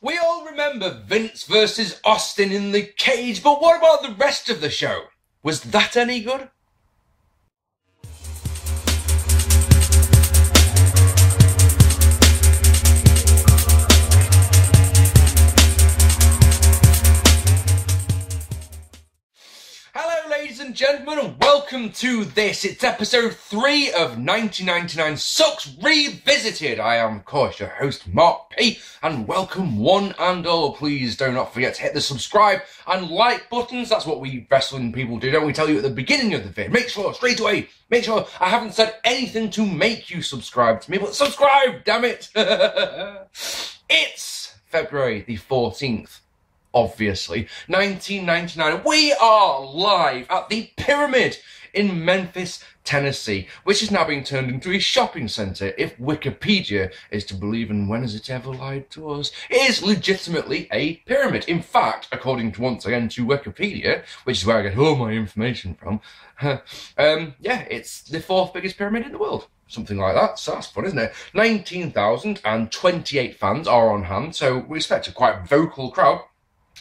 We all remember Vince versus Austin in the cage, but what about the rest of the show? Was that any good? Hello ladies and gentlemen, and welcome to this. It's episode 3 of 1999 Sucks Revisited. I am, of course, your host, Marc P, and welcome one and all. Please do not forget to hit the subscribe and like buttons. That's what we wrestling people do, don't we? Tell you at the beginning of the video. Make sure, straight away, make sure I haven't said anything to make you subscribe to me, but subscribe, damn it. It's February the 14th. Obviously, 1999, we are live at the Pyramid in Memphis, Tennessee, which is now being turned into a shopping centre, if Wikipedia is to believe, and when has it ever lied to us? It is legitimately a pyramid. In fact, according to, once again, to Wikipedia, which is where I get all my information from, yeah, it's the 4th biggest pyramid in the world. Something like that, so that's fun, isn't it? 19,028 fans are on hand, so we expect a quite vocal crowd.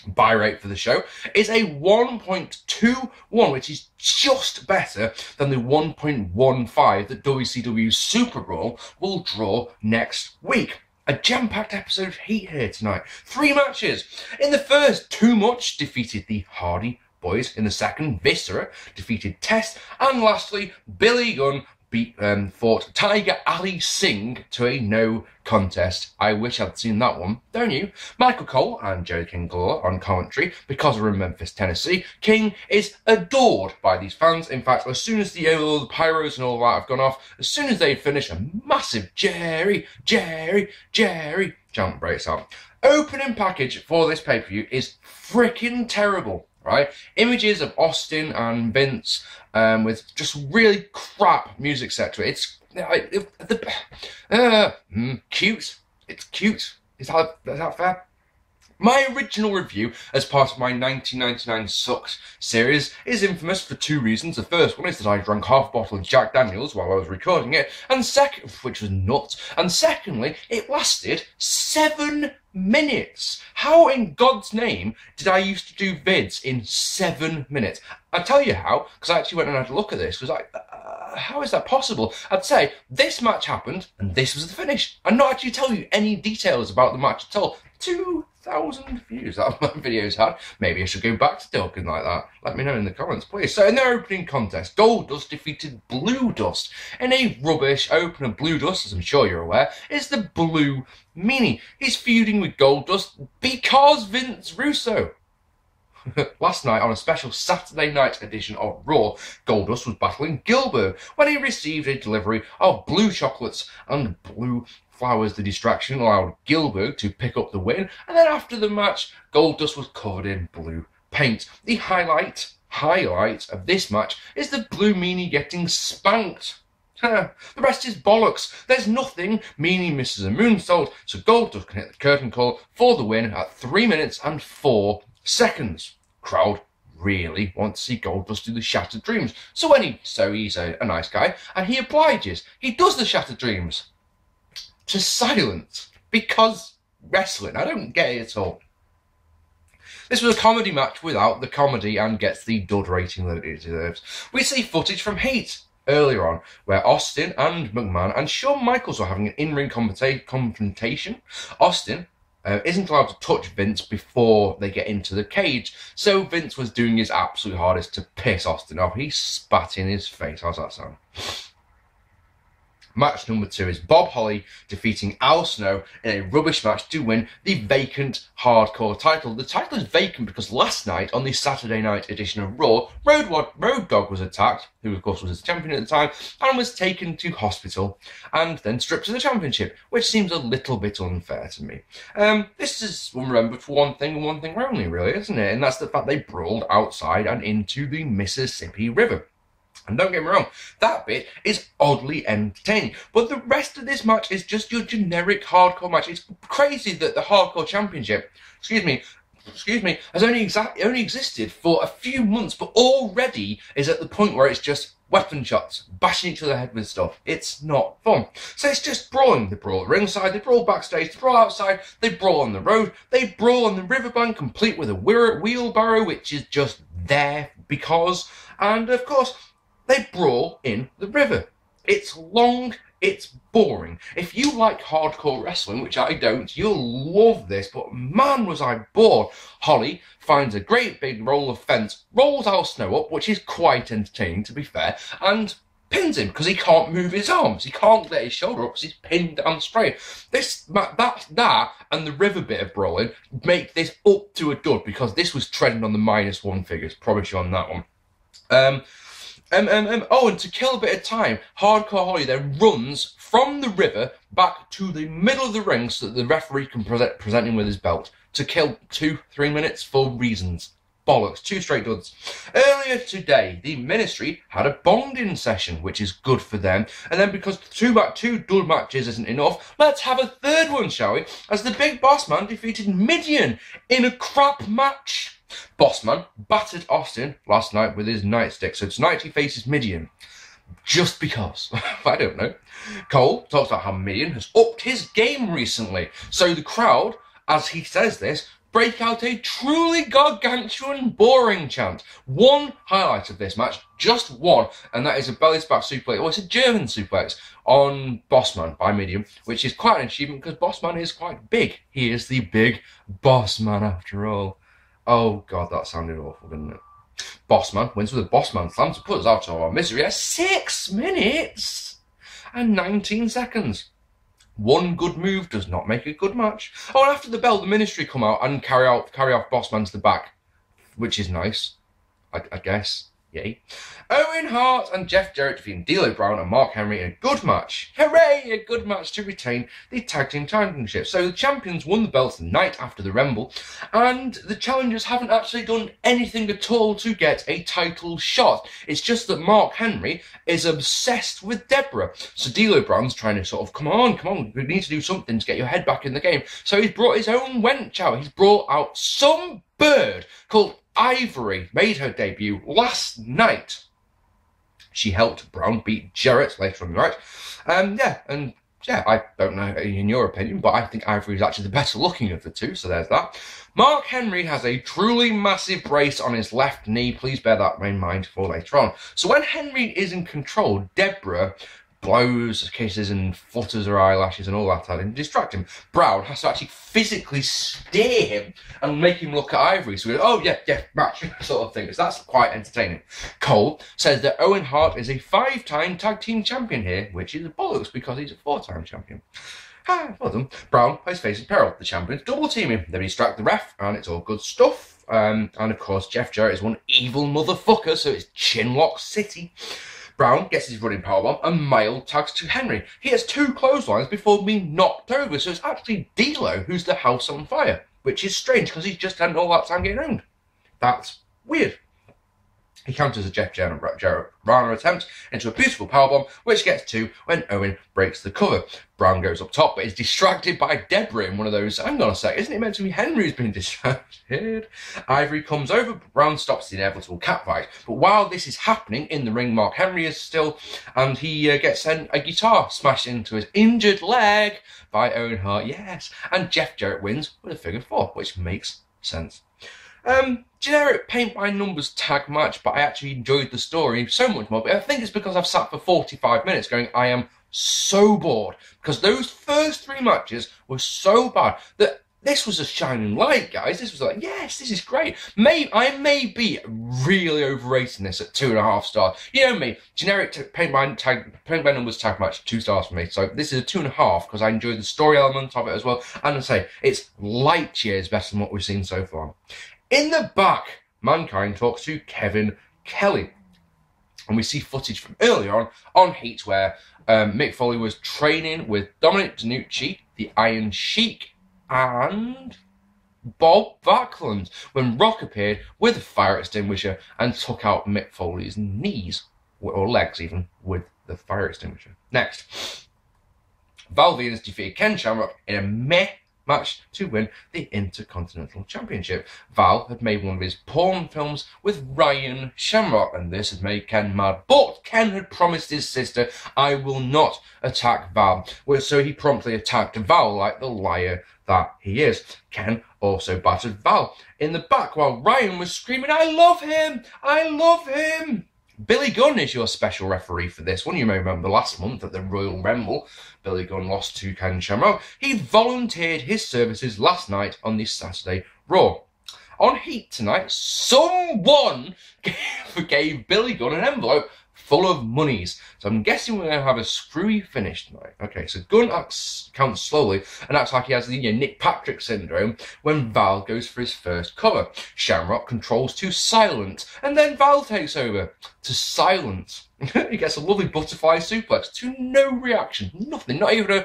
Buyrate for the show is a 1.21, which is just better than the 1.15 that WCW's Super Bowl will draw next week. A jam-packed episode of heat here tonight. 3 matches. In the first, Too Much defeated the Hardy Boys. In the second, Viscera defeated Test. And lastly, Billy Gunn fought Tiger Ali Singh to a no contest. I wish I'd seen that one, don't you? Michael Cole and Jerry King Galore on commentary because we're in Memphis, Tennessee. King is adored by these fans. In fact, as soon as all the pyros and all that have gone off, as soon as they finish, a massive Jerry, Jerry, Jerry chant breaks out. Opening package for this pay-per-view is freaking terrible. Right, images of Austin and Vince with just really crap music set to it. It's cute. It's cute. Is that fair? My original review as part of my 1999 Sucks series is infamous for 2 reasons. The first one is that I drank half a bottle of Jack Daniels while I was recording it, and which was nuts. And secondly, it lasted 7 minutes. How in God's name did I used to do vids in 7 minutes? I'll tell you how, because I actually went and had a look at this. Was like, how is that possible? I'd say this match happened and this was the finish, and not actually tell you any details about the match at all. 2,000 views that my videos had. Maybe I should go back to talking like that. Let me know in the comments, please. So in their opening contest, Goldust defeated Bluedust in a rubbish opener. Bluedust, as I'm sure you're aware, is the Blue Meanie. He's feuding with Goldust because Vince Russo. Last night, on a special Saturday night edition of Raw, Goldust was battling Gilbert when he received a delivery of blue chocolates and blue flowers. The distraction allowed Gilbert to pick up the win, and then after the match, Goldust was covered in blue paint. The highlight of this match is the Blue Meanie getting spanked. The rest is bollocks. There's nothing. Meanie misses a moonsault, so Goldust can hit the curtain call for the win at 3 minutes and 4 seconds. Crowd really want to see Goldust do the Shattered Dreams. So he's a nice guy, and he obliges. He does the Shattered Dreams to silence because wrestling. I don't get it at all. This was a comedy match without the comedy and gets the dud rating that it deserves. We see footage from Heat earlier on where Austin and McMahon and Shawn Michaels were having an in-ring confrontation. Austin isn't allowed to touch Vince before they get into the cage, so Vince was doing his absolute hardest to piss Austin off. He spat in his face. How's that sound? Match number 2 is Bob Holly defeating Al Snow in a rubbish match to win the vacant hardcore title. The title is vacant because last night on the Saturday night edition of Raw, Road Dogg was attacked, who of course was his champion at the time, and was taken to hospital and then stripped of the championship, which seems a little bit unfair to me. This is remembered for one thing and one thing only, really, isn't it? And that's the fact they brawled outside and into the Mississippi River. And don't get me wrong, that bit is oddly entertaining. But the rest of this match is just your generic hardcore match. It's crazy that the Hardcore Championship, has only existed for a few months, but already is at the point where it's just weapon shots, bashing each other head with stuff. It's not fun. So it's just brawling. They brawl at ringside, they brawl backstage, they brawl outside, they brawl on the road, they brawl on the riverbank, complete with a wheelbarrow, which is just there because, and of course, they brawl in the river. It's long, it's boring. If you like hardcore wrestling, which I don't, you'll love this, but man was I bored. Holly finds a great big roll of fence, rolls our Snow up, which is quite entertaining to be fair, and pins him because he can't move his arms. He can't let his shoulder up because he's pinned down straight. That and the river bit of brawling make this up to a dud because this was trending on the -1 figures, promise you on that one. Oh, and to kill a bit of time, Hardcore Holly then runs from the river back to the middle of the ring so that the referee can present him with his belt to kill 2-3 minutes for reasons. Bollocks, 2 straight duds. Earlier today, the Ministry had a bonding session, which is good for them. And then because two dud matches isn't enough, let's have a third one, shall we? As the Big Bossman defeated Mideon in a crap match. Bossman battered Austin last night with his nightstick, so tonight he faces Mideon. Just because. I don't know. Cole talks about how Mideon has upped his game recently. So the crowd, as he says this, break out a truly gargantuan boring chant. One highlight of this match, just one, and that is a belly back suplex, or it's a German suplex, on Bossman by Mideon, which is quite an achievement because Bossman is quite big. He is the big Bossman after all. Oh god, that sounded awful, didn't it? Bossman wins with a Bossman slam to put us out of our misery at 6 minutes and 19 seconds. One good move does not make a good match. Oh, and after the bell, the Ministry come out and carry off Bossman to the back, which is nice, I guess. Yay. Owen, Hart and Jeff Jarrett defeating D'Lo Brown and Marc Henry in a good match. Hooray! A good match to retain the Tag Team Championship. So the champions won the belts the night after the Rumble, and the challengers haven't actually done anything at all to get a title shot. It's just that Marc Henry is obsessed with Deborah. So D'Lo Brown's trying to sort of, come on, we need to do something to get your head back in the game. So he's brought his own wench out. He's brought out some bird called Ivory, made her debut last night. She helped Brown beat Jarrett later on the night. I don't know in your opinion, but I think Ivory is actually the better looking of the two, so there's that. Marc Henry has a truly massive brace on his left knee. Please bear that in mind for later on. So when Henry is in control, Deborah blows kisses and flutters her eyelashes and all that and distract him. Brown has to actually physically steer him and make him look at Ivory. So we go, oh yeah, match sort of thing. So that's quite entertaining. Cole says that Owen Hart is a 5-time tag team champion here, which is bollocks because he's a 4-time champion. Well done. Brown plays facing Peril. The champions double team him. They distract the ref and it's all good stuff. And of course Jeff Jarrett is one evil motherfucker, so it's Chinlock City. Brown gets his running powerbomb and mild tags to Henry. He has 2 clotheslines before being knocked over, so it's actually D'Lo who's the house on fire, which is strange because he's just had all that time getting around. That's weird. He counters a Jeff Jarrett Rana attempt into a beautiful powerbomb, which gets 2 when Owen breaks the cover. Brown goes up top, but is distracted by Deborah in one of those, hang on a sec, isn't it meant to be Henry who's been distracted? Ivory comes over, but Brown stops the inevitable catfight. But while this is happening, in the ring, Marc Henry is still, and he gets a guitar smashed into his injured leg by Owen Hart, yes. And Jeff Jarrett wins with a figure 4, which makes sense. Generic paint-by-numbers tag match, but I actually enjoyed the story so much more. But I think it's because I've sat for 45 minutes going, I am so bored. Because those first 3 matches were so bad that this was a shining light, guys. This was like, yes, this is great. I may be really overrating this at 2.5 stars. You know me, generic paint-by-numbers tag match, 2 stars for me. So this is a 2.5 because I enjoyed the story element of it as well. And I say, it's light years better than what we've seen so far. In the back, Mankind talks to Kevin Kelly. And we see footage from earlier on Heat where Mick Foley was training with Dominic DeNucci, the Iron Sheik, and Bob Backlund when Rock appeared with a fire extinguisher and took out Mick Foley's knees, or legs even, with the fire extinguisher. Next, Val Venis defeated Ken Shamrock in a meh match to win the Intercontinental Championship. Val had made one of his porn films with Ryan Shamrock, and this had made Ken mad. But Ken had promised his sister, I will not attack Val. So he promptly attacked Val like the liar that he is. Ken also battered Val in the back while Ryan was screaming, I love him! I love him! Billy Gunn is your special referee for this one. You may remember last month at the Royal Rumble, Billy Gunn lost to Ken Shamrock. He volunteered his services last night on the Saturday Raw. On Heat tonight, someone gave Billy Gunn an envelope full of monies. So I'm guessing we're going to have a screwy finish tonight. Okay, so Gunn counts slowly and acts like he has the Nick Patrick syndrome when Val goes for his first cover. Shamrock controls to silent, and then Val takes over to silence. He gets a lovely butterfly suplex to no reaction. Nothing, not even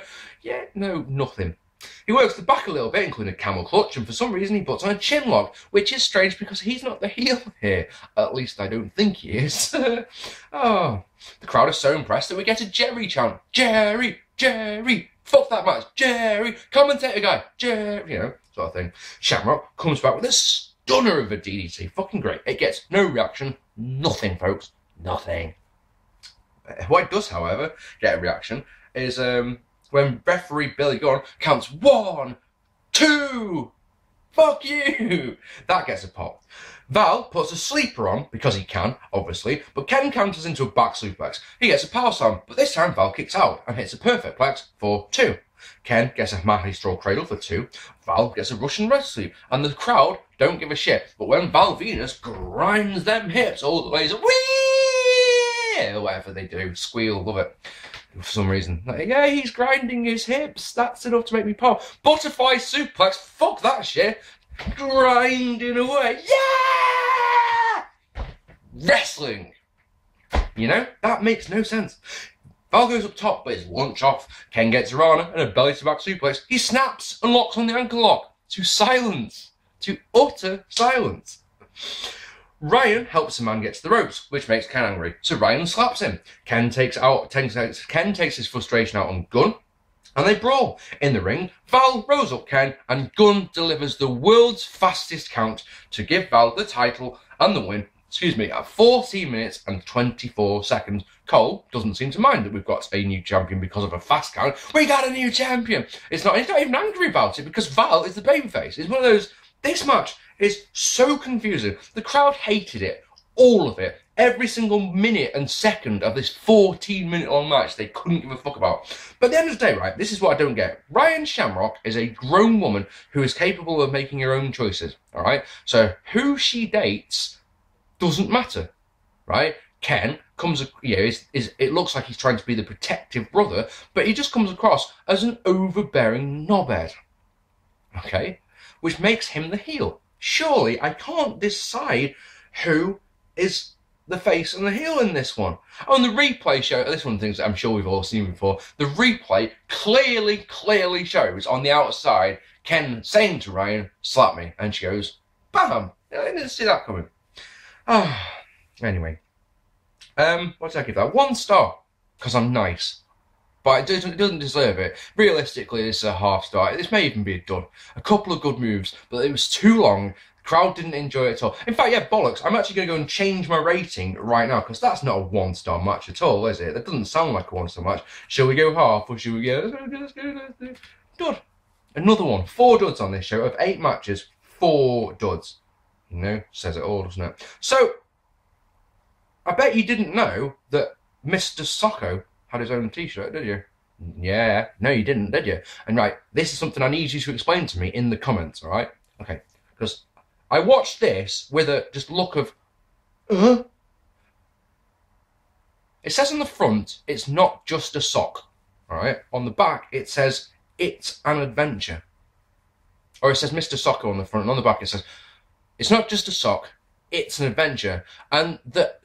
nothing. He works the back a little bit, including a camel clutch, and for some reason he puts on a chin lock, which is strange because he's not the heel here. At least I don't think he is. Oh, the crowd is so impressed that we get a Jerry chant. Jerry, Jerry, fuck that match, Jerry, commentator guy, Jerry, you know, sort of thing. Shamrock comes back with a stunner of a DDT. Fucking great. It gets no reaction. Nothing, folks. Nothing. What does, however, get a reaction is, when referee Billy Gunn counts 1, 2, fuck you! That gets a pop. Val puts a sleeper on, because he can, obviously, but Ken counters into a back suplex. He gets a power slam, but this time Val kicks out and hits a perfect plex for 2. Ken gets a Mahi straw cradle for 2. Val gets a Russian red sleeve, and the crowd don't give a shit. But when Val Venis grinds them hips all the way, whee! Or whatever they do, squeal, love it. For some reason. Like, yeah, he's grinding his hips. That's enough to make me pop. Butterfly suplex. Fuck that shit. Grinding away. Yeah! Wrestling. You know? That makes no sense. Val goes up top, but his lunch off. Ken gets a Rana and a belly to back suplex. He snaps and locks on the ankle lock. To silence. To utter silence. Ryan helps a man get to the ropes, which makes Ken angry, so Ryan slaps him. Ken takes his frustration out on Gunn, and they brawl. In the ring, Val rolls up Ken, and Gunn delivers the world's fastest count to give Val the title and the win, at 14 minutes and 24 seconds. Cole doesn't seem to mind that we've got a new champion because of a fast count. We got a new champion! He's not even angry about it, because Val is the babyface. It's one of those, this match is so confusing. The crowd hated it. All of it. Every single minute and second of this 14-minute long match they couldn't give a fuck about. But at the end of the day, right, this is what I don't get. Ryan Shamrock is a grown woman who is capable of making her own choices, alright? So who she dates doesn't matter, right? Ken comes, it looks like he's trying to be the protective brother, but he just comes across as an overbearing knobhead, okay? Which makes him the heel. Surely I can't decide who is the face and the heel in this one. On the replay show, this one things that I'm sure we've all seen before, the replay clearly shows on the outside Ken saying to Ryan, slap me, and she goes, bam! I didn't see that coming. Anyway. What did I give that? 1 star, because I'm nice. But it doesn't deserve it. Realistically, this is a half star. This may even be a dud. A couple of good moves, but it was too long. The crowd didn't enjoy it at all. In fact, yeah, bollocks. I'm actually going to go and change my rating right now, because that's not a 1-star match at all, is it? That doesn't sound like a 1-star match. Shall we go half, or shall we go... Let's go. Dud. Another one. 4 duds on this show. Of 8 matches, 4 duds. You know, says it all, doesn't it? So, I bet you didn't know that Mr. Socko had his own t-shirt, did you? Yeah. No, you didn't, did you? And right, this is something I need you to explain to me in the comments, all right? Okay, because I watched this with a just look of, It says on the front, it's not just a sock, all right? On the back, it says, it's an adventure. Or it says Mr. Socko on the front, and on the back it says, it's not just a sock, it's an adventure. And the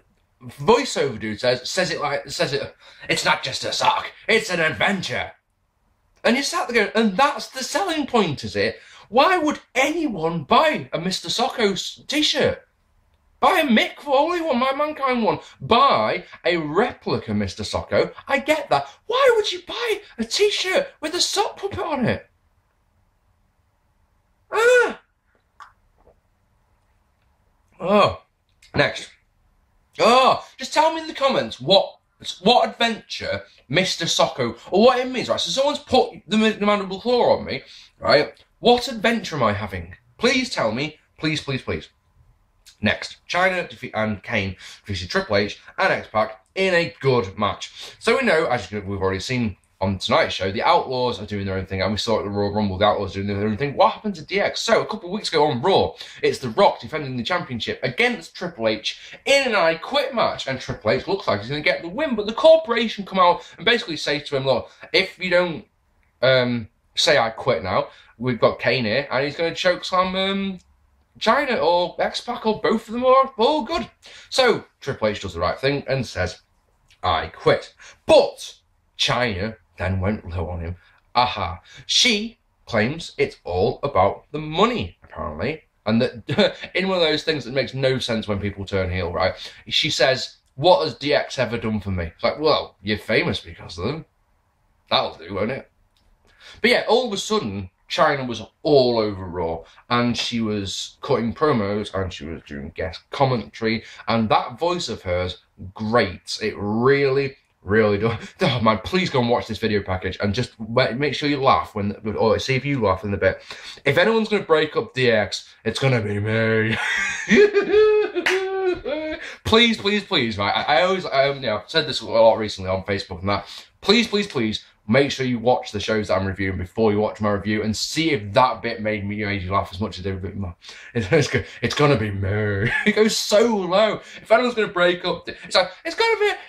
voiceover dude says it, it's not just a sock, it's an adventure. And you sat there going, and that's the selling point, is it? Why would anyone buy a Mr. Socko t-shirt? Buy a Mick for only one, my Mankind one. Buy a replica Mr. Socko. I get that. Why would you buy a t-shirt with a sock puppet on it? Oh, next. Oh, just tell me in the comments what adventure Mr. Socko, or what it means, right? So someone's put the mandible claw on me, right? What adventure am I having? Please tell me. Please, please, please. Next, Chyna and Kane defeated Triple H and X-Pac in a good match. So we know, as we've already seen on tonight's show, the Outlaws are doing their own thing, and we saw at the Royal Rumble, the Outlaws doing their own thing. What happened to DX? So, a couple of weeks ago on Raw, it's The Rock defending the championship against Triple H in an I Quit match, and Triple H looks like he's going to get the win, but the corporation come out and basically say to him, look, if you don't say I quit now, we've got Kane here, and he's going to chokeslam Chyna or X-Pac or both of them, or all good. So, Triple H does the right thing and says, I quit. But Chyna then went low on him. Aha. She claims it's all about the money, apparently. And that in one of those things that makes no sense when people turn heel, right? She says, what has DX ever done for me? It's like, well, you're famous because of them. That'll do, won't it? But yeah, all of a sudden, Chyna was all over Raw, and she was cutting promos, and she was doing guest commentary, and that voice of hers, great. It really does. Oh man, please go and watch this video package, and just make sure you laugh or see if you laugh in the bit. If anyone's going to break up DX, it's going to be me. Please, please, please, right? I always, I've said this a lot recently on Facebook and that. Please, please, please, make sure you watch the shows that I'm reviewing before you watch my review and see if that bit made you laugh as much as every bit more. It's gonna be me. It goes so low. If anyone's gonna break up, it's like, if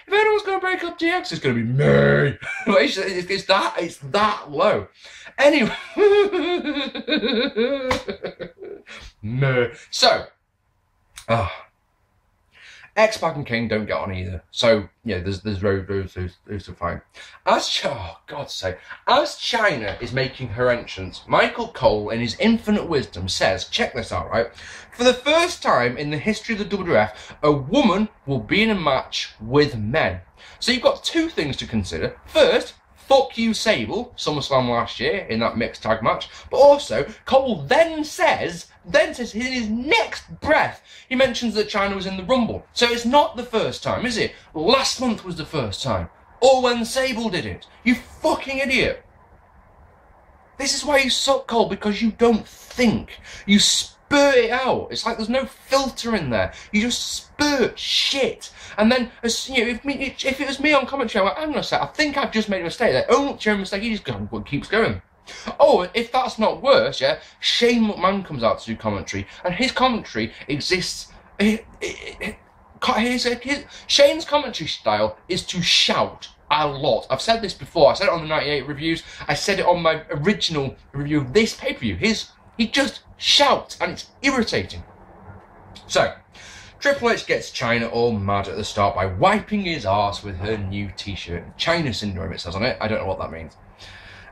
anyone's gonna break up DX, it's gonna be me. It's that low. Anyway. Me. So, X-Pac and Kane don't get on either. So, yeah, there's those are fine. Oh, God's sake. As Chyna is making her entrance, Michael Cole, in his infinite wisdom, says, check this out, right? For the first time in the history of the WWF, a woman will be in a match with men. So you've got two things to consider. First, fuck you, Sable, SummerSlam last year in that mixed tag match. But also, Cole then says in his next breath, he mentions that Chyna was in the Rumble. So it's not the first time, is it? Last month was the first time. Or when Sable did it. You fucking idiot. This is why you suck, Cole, because you don't think. You spurt it out. It's like there's no filter in there. You just spurt shit. And then, if it was me on commentary, I'm like, hang on a sec, I think I've just made a mistake. They own up to your mistake, he just keeps going. Oh, if that's not worse, yeah, Shane McMahon comes out to do commentary, and his commentary exists. Shane's commentary style is to shout a lot. I've said this before. I said it on the 98 reviews. I said it on my original review of this pay-per-view. He just shouts, and it's irritating. So, Triple H gets Chyna all mad at the start by wiping his arse with her new t-shirt. Chyna syndrome, it says on it. I don't know what that means.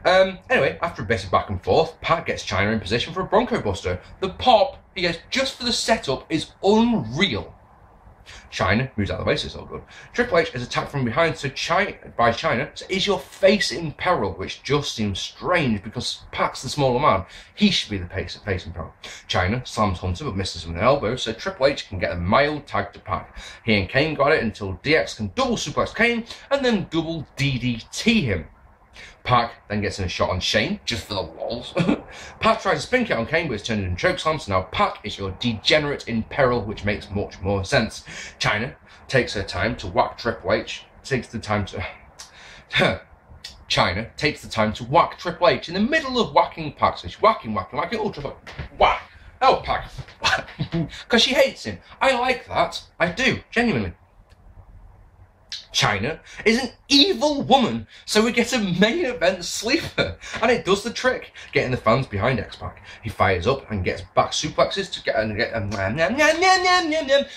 Anyway, after a bit of back and forth, Pat gets Chyna in position for a Bronco Buster. The pop he gets just for the setup is unreal. Chyna moves out of the way, so it's all good. Triple H is attacked from behind by Chyna. So is your face in peril? Which just seems strange because Pat's the smaller man. He should be the face in peril. Chyna slams Hunter but misses with an elbow, so Triple H can get a mild tag to Pat. He and Kane got it until DX can double suplex Kane and then double DDT him. Pac then gets in a shot on Shane, just for the lols. Pac tries to spin kick on Kane, but it's turned into chokeslam, so now Pac is your degenerate in peril, which makes much more sense. Chyna takes her time to whack Triple H, Chyna takes the time to whack Triple H in the middle of whacking Pac, so she's whacking, Triple H, whack, oh Pac, because she hates him. I like that, I do, genuinely. Chyna is an evil woman, so we get a main event sleeper, and it does the trick, getting the fans behind X-Pac. He fires up and gets back suplexes to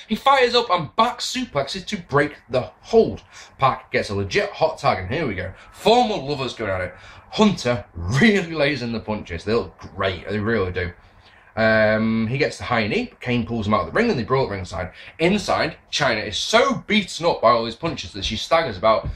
He fires up and back suplexes to break the hold. Pac gets a legit hot tag, and here we go. Former lovers going at it. Hunter really lays in the punches. They look great, they really do. He gets the high knee, but Kane pulls him out of the ring and they brawl at ringside. Inside, Chyna is so beaten up by all his punches that she staggers about,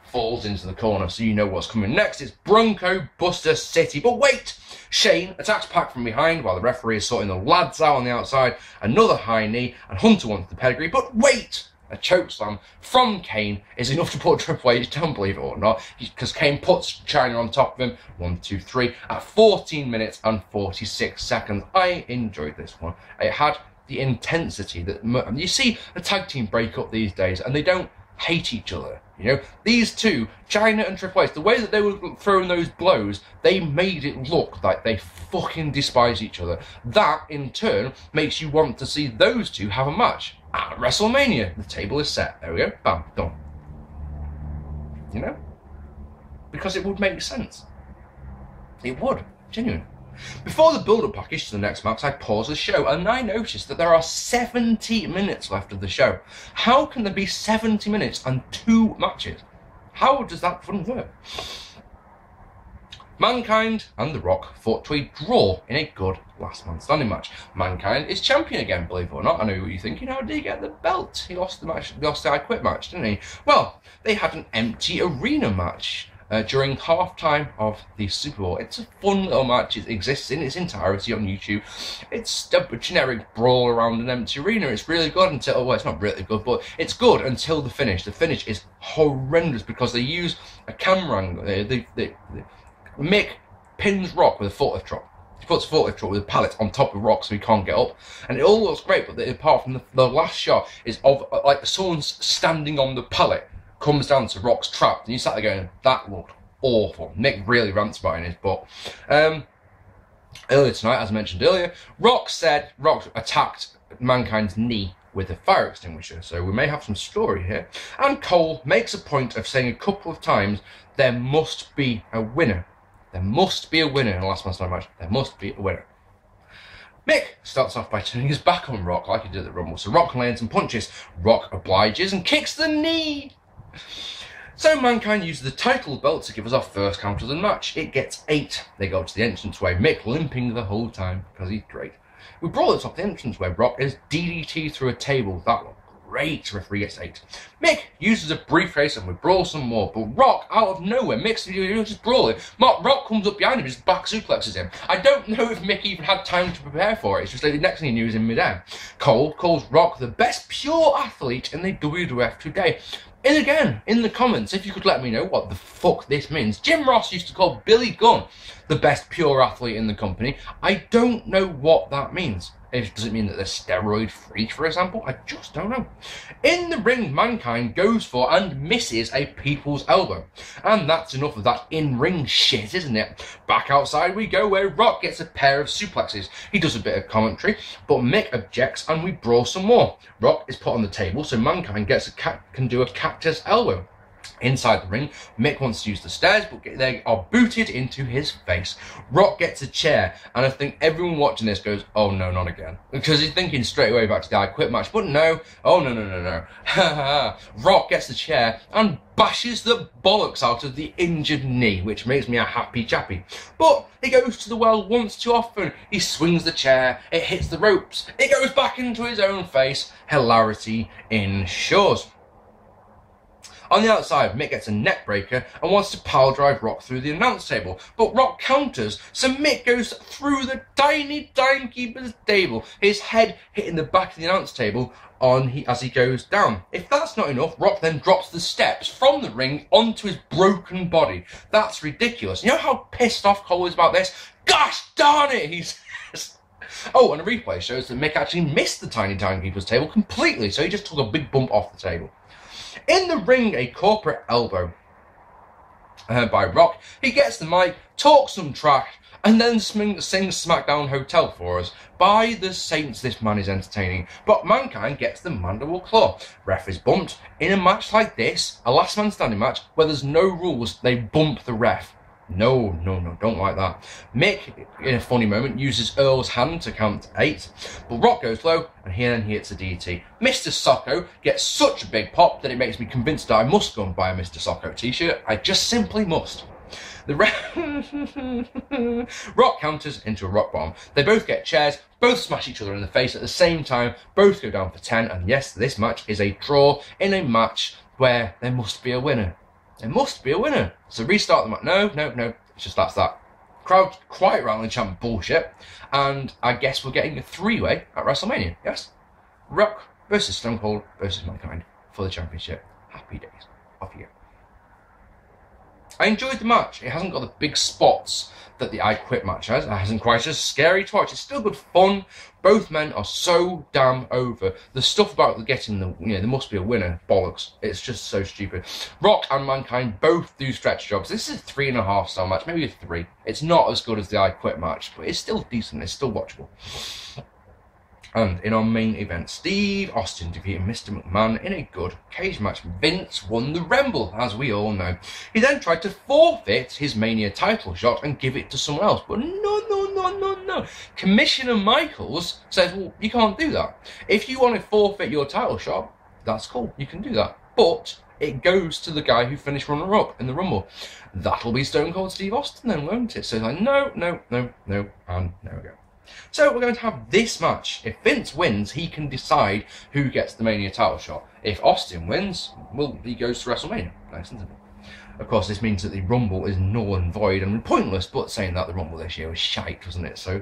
falls into the corner, so you know what's coming next. It's Bronco Buster City. But wait! Shane attacks Pac from behind while the referee is sorting the lads out on the outside. Another high knee, and Hunter wants the pedigree, but wait! A chokeslam from Kane is enough to put Triple H down, believe it or not, because Kane puts Chyna on top of him. 1, 2, 3 at 14 minutes and 46 seconds. I enjoyed this one. It had the intensity that you see a tag team break up these days, and they don't hate each other. You know, these two, Chyna and Triple H, the way that they were throwing those blows, they made it look like they fucking despise each other. That, in turn, makes you want to see those two have a match at WrestleMania. The table is set. There we go. Bam. Done. You know? Because it would make sense. It would. Genuine. Before the build-up package to the next match, I paused the show and I noticed that there are 70 minutes left of the show. How can there be 70 minutes and 2 matches? How does that fun work? Mankind and The Rock fought to a draw in a good last man standing match. Mankind is champion again, believe it or not. I know what you're thinking. How did he get the belt? He lost the match, lost the I Quit match, didn't he? Well, they had an empty arena match during halftime of the Super Bowl. It's a fun little match. It exists in its entirety on YouTube. It's a generic brawl around an empty arena. It's really good until, well, it's not really good, but it's good until the finish. The finish is horrendous because they use a camera angle. Mick pins Rock with a forklift truck. He puts a forklift truck with a pallet on top of Rock so he can't get up. And it all looks great, but apart from the last shot is of like someone's standing on the pallet, comes down to Rock's trapped. And you sat there going, that looked awful. Mick really rants about it in his book. Earlier tonight, as I mentioned earlier, Rock attacked Mankind's knee with a fire extinguisher. So we may have some story here. And Cole makes a point of saying a couple of times, there must be a winner. There must be a winner in the last man's match. There must be a winner. Mick starts off by turning his back on Rock like he did at the Rumble. So Rock lands some punches. Rock obliges and kicks the knee. So Mankind uses the title belt to give us our first count of the match. It gets 8. They go to the entranceway. Mick limping the whole time because he's great. We brawl at the top of the entranceway. Rock is DDT through a table. That looked great. Referee gets 8. Mick uses a briefcase and we brawl some more. But Rock, out of nowhere, Mick's just brawling. Rock comes up behind him, just back suplexes him. I don't know if Mick even had time to prepare for it. It's just like the next thing he knew he was in midair. Cole calls Rock the best pure athlete in the WWF today. And again, in the comments, if you could let me know what the fuck this means. Jim Ross used to call Billy Gunn the best pure athlete in the company. I don't know what that means. Does it mean that they're steroid free, for example? I just don't know. In the ring, Mankind goes for and misses a people's elbow. And that's enough of that in-ring shit, isn't it? Back outside we go, where Rock gets a pair of suplexes. He does a bit of commentary, but Mick objects and we brawl some more. Rock is put on the table, so Mankind can do a cactus elbow. Inside the ring, Mick wants to use the stairs, but they are booted into his face. Rock gets a chair, and I think everyone watching this goes, oh no, not again. Because he's thinking straight away back to the I Quit match, but no, oh no. Rock gets the chair and bashes the bollocks out of the injured knee, which makes me a happy chappy. But he goes to the well once too often. He swings the chair, it hits the ropes, it goes back into his own face. Hilarity ensures. On the outside, Mick gets a neck breaker and wants to pile drive Rock through the announce table, but Rock counters, so Mick goes through the tiny timekeeper's table, his head hitting the back of the announce table as he goes down. If that's not enough, Rock then drops the steps from the ring onto his broken body. That's ridiculous. You know how pissed off Cole is about this? Gosh darn it, he says. Oh, and a replay shows that Mick actually missed the tiny timekeeper's table completely, so he just took a big bump off the table. In the ring, a corporate elbow by Rock. He gets the mic, talks some trash, and then sings SmackDown Hotel for us. By the saints, this man is entertaining. But Mankind gets the mandible claw. Ref is bumped. In a match like this, a last man standing match, where there's no rules, they bump the ref. No, don't like that. Mick, in a funny moment, uses Earl's hand to count to 8, but Rock goes low, and then he hits a DDT. Mr. Socko gets such a big pop that it makes me convinced that I must go and buy a Mr. Socko t-shirt. I just simply must. The Rock counters into a rock bottom. They both get chairs, both smash each other in the face at the same time, both go down for 10, and yes, this match is a draw in a match where there must be a winner. There must be a winner. So restart the match. No. It's just that's that. Crowd quite roundly chant bullshit, and I guess we're getting a 3-way at WrestleMania. Yes, Rock versus Stone Cold versus Mankind for the championship. Happy days. Off you go. I enjoyed the match. It hasn't got the big spots that the I Quit match has. It hasn't quite as scary to watch. It's still good fun. Both men are so damn over. The stuff about getting the, there must be a winner, bollocks. It's just so stupid. Rock and Mankind both do stretch jobs. This is a 3.5-star match, maybe a 3. It's not as good as the I Quit match, but it's still decent. It's still watchable. And in our main event, Steve Austin defeated Mr. McMahon in a good cage match. Vince won the Rumble, as we all know. He then tried to forfeit his Mania title shot and give it to someone else. But no. Commissioner Michaels says, well, you can't do that. If you want to forfeit your title shot, that's cool. You can do that. But it goes to the guy who finished runner-up in the Rumble. That'll be Stone Cold Steve Austin then, won't it? So it's like, no, and there we go. So we're going to have this match. If Vince wins, he can decide who gets the Mania title shot. If Austin wins, well, he goes to WrestleMania. Nice, isn't it? Of course, this means that the Rumble is null and void and pointless, but saying that the Rumble this year was shite, wasn't it? So,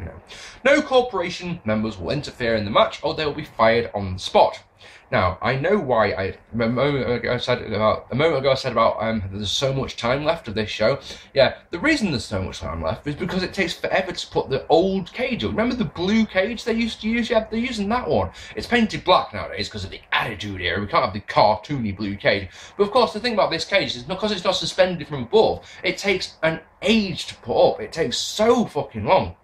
no corporation members will interfere in the match or they will be fired on the spot. Now, I know why a moment ago I said about there's so much time left of this show. Yeah, the reason there's so much time left is because it takes forever to put the old cage up. Remember the blue cage they used to use? Yeah, they're using that one. It's painted black nowadays because of the Attitude Era. We can't have the cartoony blue cage. But of course, the thing about this cage is because it's not suspended from above, it takes an age to put up. It takes so fucking long.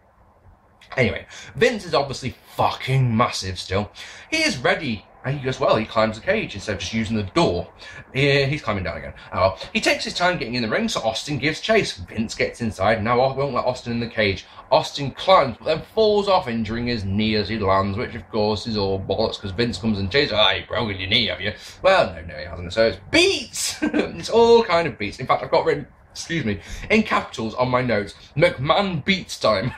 Anyway, Vince is obviously fucking massive still. He is ready. And he goes, well, he climbs the cage instead of just using the door. Yeah, he's climbing down again. He takes his time getting in the ring, so Austin gives chase. Vince gets inside. Now I won't let Austin in the cage. Austin climbs, but then falls off, injuring his knee as he lands, which of course is all bollocks because Vince comes and chases. Ah, you've broken your knee, have you? Well, no, he hasn't. So it's beats. It's all kind of beats. In fact, I've got written, in capitals on my notes, McMahon beats time.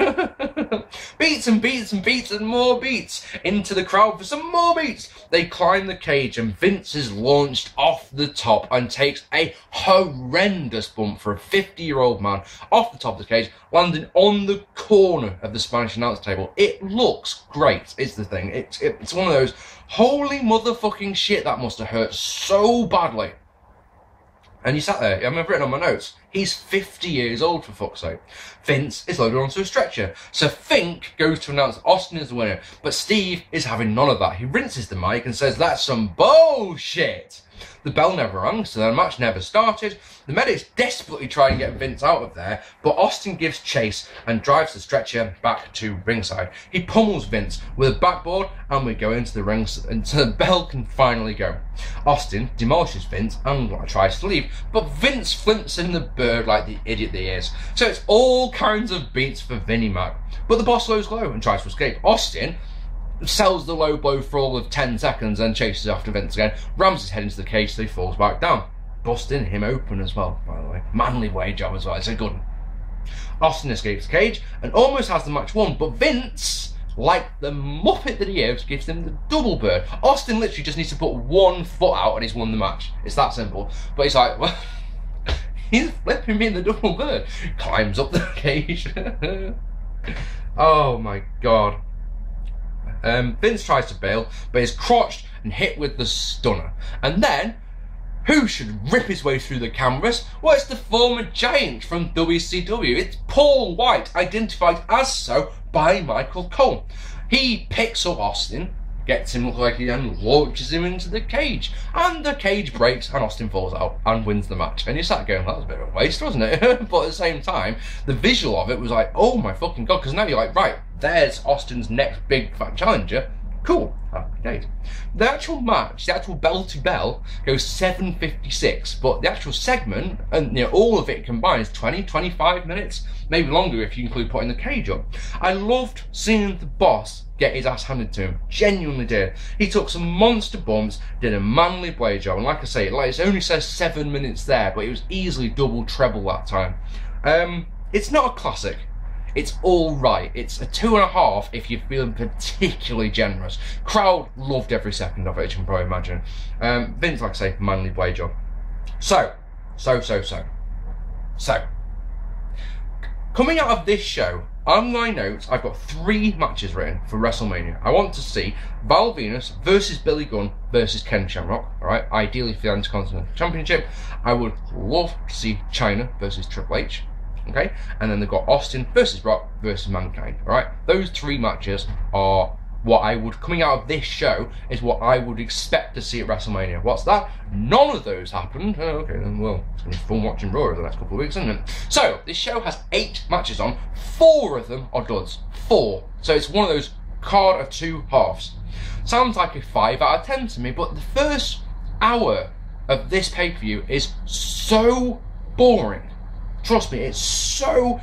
Beats and beats and beats and more beats into the crowd for some more beats. They climb the cage and Vince is launched off the top and takes a horrendous bump for a 50-year-old man off the top of the cage, landing on the corner of the Spanish announce table. It looks great, is the thing. It's one of those, holy motherfucking shit, that must have hurt so badly. And he sat there, I've written on my notes, he's 50 years old for fuck's sake. Vince is loaded onto a stretcher. So Fink goes to announce Austin is the winner, but Steve is having none of that. He rinses the mic and says, that's some bullshit. The bell never rang, so the match never started. The medics desperately try and get Vince out of there, but Austin gives chase and drives the stretcher back to ringside. He pummels Vince with a backboard, and we go into the ring until the bell can finally go. Austin demolishes Vince and tries to leave, but Vince flimps in the bird like the idiot that he is. So it's all kinds of beats for Vinnie Mac. But the boss lows low and tries to escape. Austin sells the low blow for all of 10 seconds and chases after Vince again, rams his head into the cage so he falls back down, busting him open as well, by the way. Manly way job as well, it's a good one. Austin escapes the cage and almost has the match won, but Vince, like the muppet that he is, gives him the double bird. Austin literally just needs to put one foot out and he's won the match. It's that simple. But he's like, well, he's flipping me in the double bird. Climbs up the cage. Oh my god. Vince tries to bail, but is crotched and hit with the stunner. And then, who should rip his way through the cameras? Well, it's the former Giant from WCW. It's Paul White, identified as so by Michael Cole. He picks up Austin, gets him look like he and launches him into the cage. And the cage breaks and Austin falls out and wins the match. And you sat going, that was a bit of a waste, wasn't it? But at the same time, the visual of it was like, oh my fucking god, because now you're like, right, there's Austin's next big fat challenger. Cool, happy days. The actual match, the actual bell to bell, goes 7:56, but the actual segment, and all of it combined, is 20-25 minutes, maybe longer if you include putting the cage up. I loved seeing the boss get his ass handed to him, genuinely did. He took some monster bumps, did a manly blade job, and like I say, it only says 7 minutes there, but it was easily double treble that time. It's not a classic. It's all right. It's a 2.5 if you're feeling particularly generous. Crowd loved every second of it, as you can probably imagine. Vince, like I say, manly blade job. So. Coming out of this show, on my notes, I've got 3 matches written for WrestleMania. I want to see Val Venis versus Billy Gunn versus Ken Shamrock, alright? Ideally for the Intercontinental Championship. I would love to see Chyna versus Triple H, okay? And then they've got Austin versus Rock versus Mankind, alright? Those 3 matches are what I would, coming out of this show, is what I would expect to see at WrestleMania. What's that? None of those happened. Oh, okay, then, well, it's going to be fun watching Raw over the next couple of weeks, isn't it? So, this show has 8 matches on. 4 of them are duds. 4. So it's one of those card of 2 halves. Sounds like a 5 out of 10 to me, but the first hour of this pay-per-view is so boring. Trust me, it's so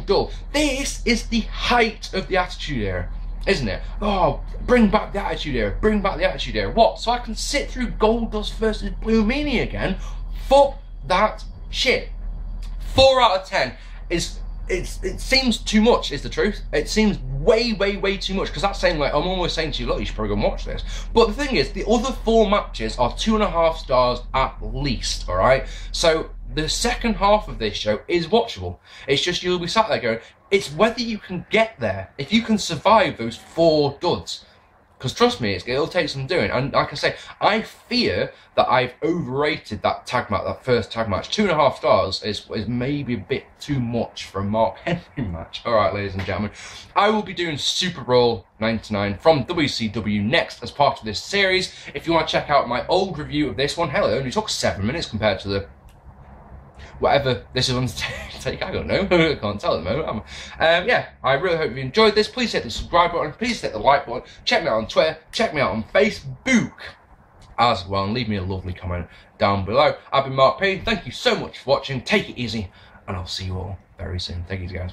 dull. This is the height of the Attitude Era, isn't it? Oh, bring back the Attitude Era, bring back the Attitude Era. What? So I can sit through Goldust versus Blue Meanie again? Fuck that shit. 4 out of 10 is, it seems too much, is the truth. It seems way too much, because that's saying, like, I'm almost saying to you, look, you should probably go and watch this. But the thing is, the other 4 matches are 2.5 stars at least, alright? So the second half of this show is watchable. It's just you'll be sat there going, it's whether you can get there, if you can survive those 4 duds. Because trust me, it'll take some doing. And like I say, I fear that I've overrated that tag match, that first tag match. 2.5 stars is maybe a bit too much for a Mark Henry match. Alright, ladies and gentlemen, I will be doing Super Bowl 99 from WCW next as part of this series. If you want to check out my old review of this one, hell, it only took 7 minutes compared to the whatever this is on take, I don't know, I can't tell at the moment. Yeah, I really hope you enjoyed this. Please hit the subscribe button, please hit the like button, check me out on Twitter, check me out on Facebook as well, and leave me a lovely comment down below. I've been Mark P, thank you so much for watching, take it easy, and I'll see you all very soon. Take it easy, guys.